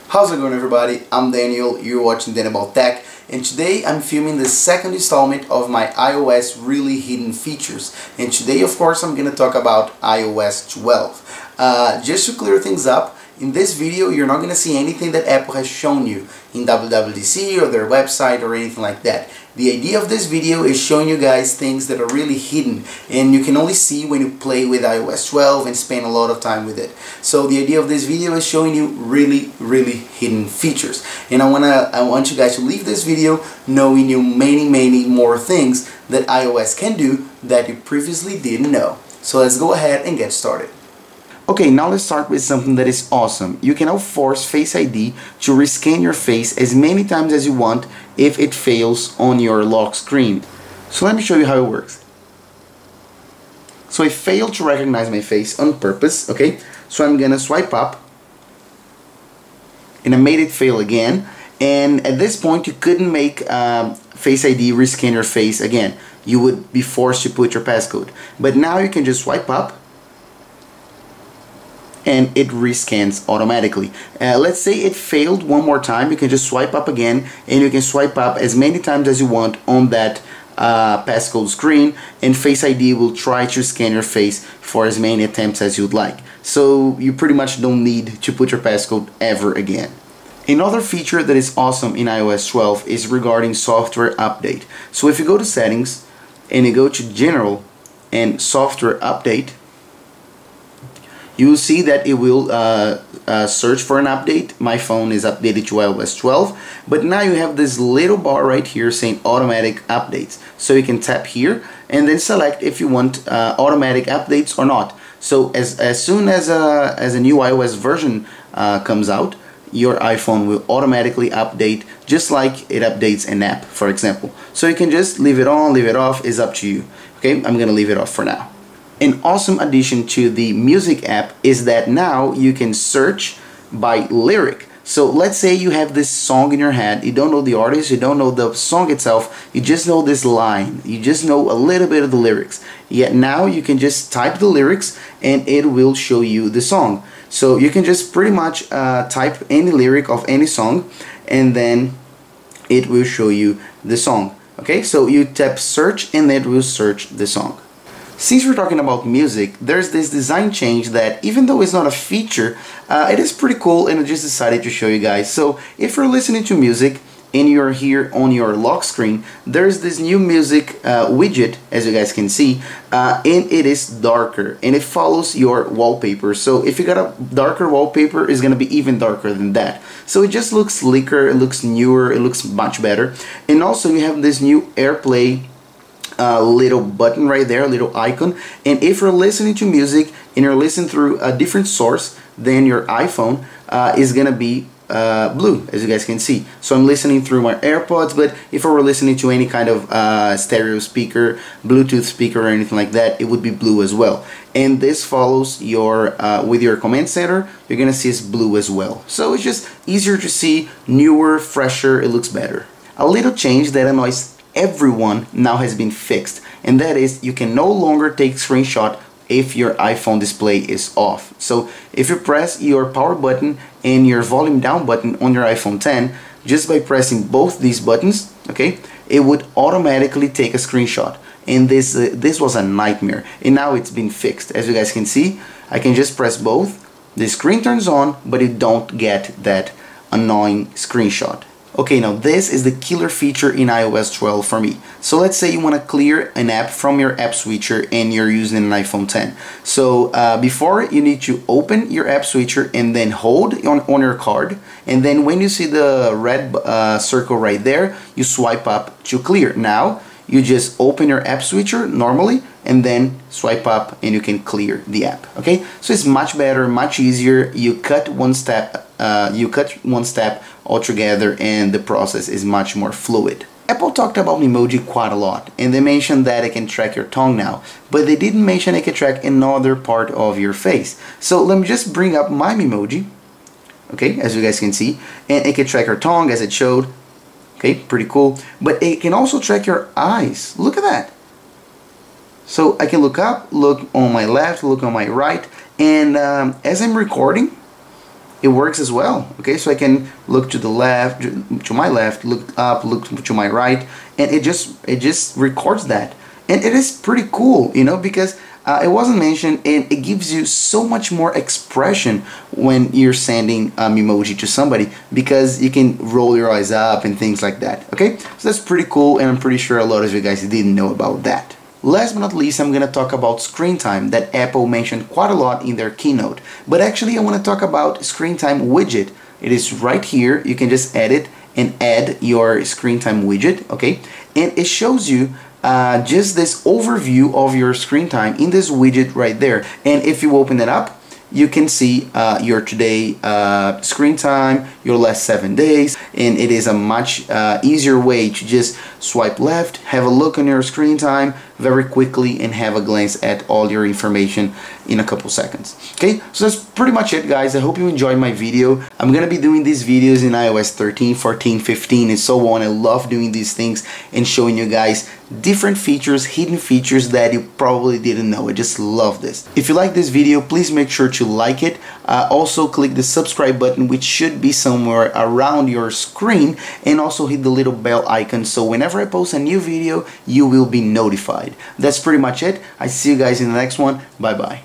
How's it going, everybody? I'm Daniel, you're watching Dan About Tech, and today I'm filming the second installment of my iOS really hidden features. And today, of course, I'm going to talk about iOS 12. Just to clear things up, in this video you're not going to see anything that Apple has shown you in WWDC or their website or anything like that. The idea of this video is showing you guys things that are really hidden and you can only see when you play with iOS 12 and spend a lot of time with it. So the idea of this video is showing you really hidden features. And I want you guys to leave this video knowing you many more things that iOS can do that you previously didn't know. So let's go ahead and get started. Okay, now let's start with something that is awesome. You can now force Face ID to rescan your face as many times as you want if it fails on your lock screen. So let me show you how it works. So I failed to recognize my face on purpose, okay? So I'm gonna swipe up and I made it fail again. And at this point you couldn't make Face ID rescan your face again. You would be forced to put your passcode. But now you can just swipe up and it rescans automatically. Let's say it failed one more time, you can just swipe up again and you can swipe up as many times as you want on that passcode screen, and Face ID will try to scan your face for as many attempts as you'd like. So you pretty much don't need to put your passcode ever again. Another feature that is awesome in iOS 12 is regarding software update. So if you go to settings and you go to general and software update, you will see that it will search for an update. My phone is updated to iOS 12, but now you have this little bar right here saying automatic updates. So you can tap here and then select if you want automatic updates or not. So as soon as a new iOS version comes out, your iPhone will automatically update just like it updates an app, for example. So you can just leave it on, leave it off, is up to you. Okay, I'm gonna leave it off for now. An awesome addition to the music app is that now you can search by lyric. So let's say you have this song in your head, you don't know the artist, you don't know the song itself, you just know this line, you just know a little bit of the lyrics. Yet now you can just type the lyrics and it will show you the song. So you can just pretty much type any lyric of any song and then it will show you the song. Okay, so you tap search and it will search the song. Since we're talking about music, there's this design change that, even though it's not a feature, it is pretty cool and I just decided to show you guys. So if you're listening to music and you're here on your lock screen, there's this new music widget, as you guys can see, and it is darker and it follows your wallpaper. So if you got a darker wallpaper, it's gonna be even darker than that. So it just looks slicker, it looks newer, it looks much better. And also you have this new AirPlay little button right there, little icon, and if you're listening to music and you're listening through a different source than your iPhone, is gonna be blue, as you guys can see. So I'm listening through my AirPods, but if I were listening to any kind of stereo speaker, Bluetooth speaker or anything like that, it would be blue as well. And this follows your with your command center, you're gonna see it's blue as well. So it's just easier to see, newer, fresher, it looks better. A little change that annoys everyone now has been fixed, and that is you can no longer take screenshot if your iPhone display is off. So if you press your power button and your volume down button on your iPhone 10, just by pressing both these buttons, okay, it would automatically take a screenshot. And this was a nightmare, and now it's been fixed. As you guys can see, I can just press both, the screen turns on, but you don't get that annoying screenshot. Okay, now this is the killer feature in iOS 12 for me. So let's say you want to clear an app from your app switcher and you're using an iPhone 10. So before, you need to open your app switcher and then hold on your card, and then when you see the red circle right there, you swipe up to clear. Now you just open your app switcher normally and then swipe up and you can clear the app. Okay, so it's much better, much easier. You cut one step altogether and the process is much more fluid. Apple talked about Emoji quite a lot, and they mentioned that it can track your tongue now, but they didn't mention it can track another part of your face. So let me just bring up my Emoji, okay, as you guys can see, and it can track your tongue as it showed. Okay, pretty cool. But it can also track your eyes. Look at that. So I can look up, look on my left, look on my right, and as I'm recording, it works as well. Okay, so I can look to the left, to my left, look up, look to my right, and it just records that. And it is pretty cool, you know, because it wasn't mentioned, and it gives you so much more expression when you're sending emoji to somebody, because you can roll your eyes up and things like that. Okay, so that's pretty cool, and I'm pretty sure a lot of you guys didn't know about that. Last but not least, I'm going to talk about screen time that Apple mentioned quite a lot in their keynote. But actually, I want to talk about screen time widget. It is right here. You can just edit and add your screen time widget, okay? And it shows you just this overview of your screen time in this widget right there. And if you open it up, you can see your today screen time, your last 7 days, and it is a much easier way to just swipe left, have a look on your screen time very quickly, and have a glance at all your information in a couple seconds. Okay, so that's pretty much it, guys. I hope you enjoyed my video. I'm gonna be doing these videos in iOS 13, 14, 15, and so on. I love doing these things and showing you guys different features, hidden features that you probably didn't know. I just love this. If you like this video, please make sure to like it. Also click the subscribe button, which should be somewhere around your screen, and also hit the little bell icon so whenever I post a new video, you will be notified. That's pretty much it. I see you guys in the next one. Bye bye.